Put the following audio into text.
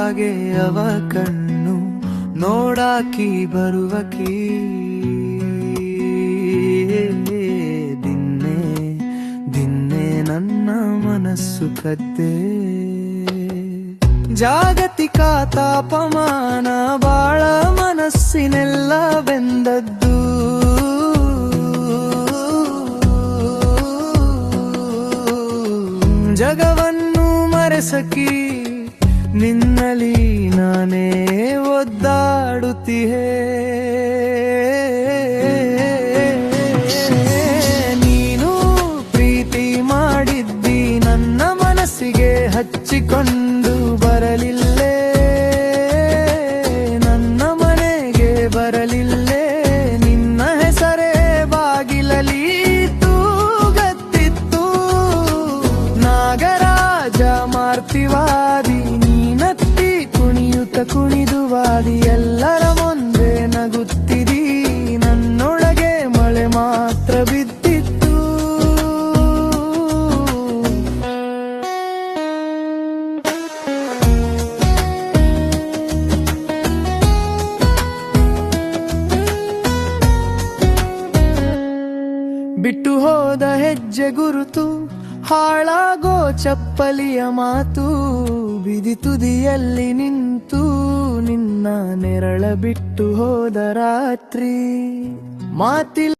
ಹಾಗೆ ಅವ ಕಣ್ಣು ನೋಡಾಕಿ ಬರುವಕಿ ದಿನ್ನೆ ದಿನ್ನೆ ನನ್ನ ಮನಸ್ಸು ಕದ್ದೆ ಜಾಗತಿಕ ತಾಪಮಾನ ಬಾಳ ಮನಸ್ಸಿನೆಲ್ಲ ಬೆಂದದ್ದು ಜಗವನ್ನು ಮರೆಸಕಿ ನಿನ್ನಲಿ ನಾನೇ ಒದ್ದಾಡುತ್ತಿಹೆ ನೀನು ಪ್ರೀತಿ ಮಾಡಿದ್ದಿ ನನ್ನ ಮನಸ್ಸಿಗೆ ಹಚ್ಚಿಕೊಂಡು ಬರಲಿಲ್ಲೇ ನನ್ನ ಮನೆಗೆ ಬರಲಿಲ್ಲೇ ನಿನ್ನ ಹೆಸರೇ ಬಾಗಿಲಲಿ ತೂಗತ್ತಿತ್ತು ನಾಗರಾಜ ಮಾರ್ತಿವಾದಿ ನೀನತ್ತಿ ಕುಣಿಯುತ್ತ ಕುಣಿದುವಾದಿ ಎಲ್ಲರ ಮುಂದೆ ನಗುತ್ತಿದಿ ನನ್ನೊಳಗೆ ಮಳೆ ಮಾತ್ರ ಬಿದ್ದಿತ್ತು ಬಿಟ್ಟು ಹೋದ ಹೆಜ್ಜೆ ಗುರುತು ಹಾಳಾಗೋ ಚಪ್ಪಲಿಯ ಮಾತು ಬಿದಿ ತುದಿಯಲ್ಲಿ ನಿಂತು ನಿನ್ನ ನೆರಳ ಬಿಟ್ಟು ಹೋದ ರಾತ್ರಿ ಮಾತಿಲ್ಲ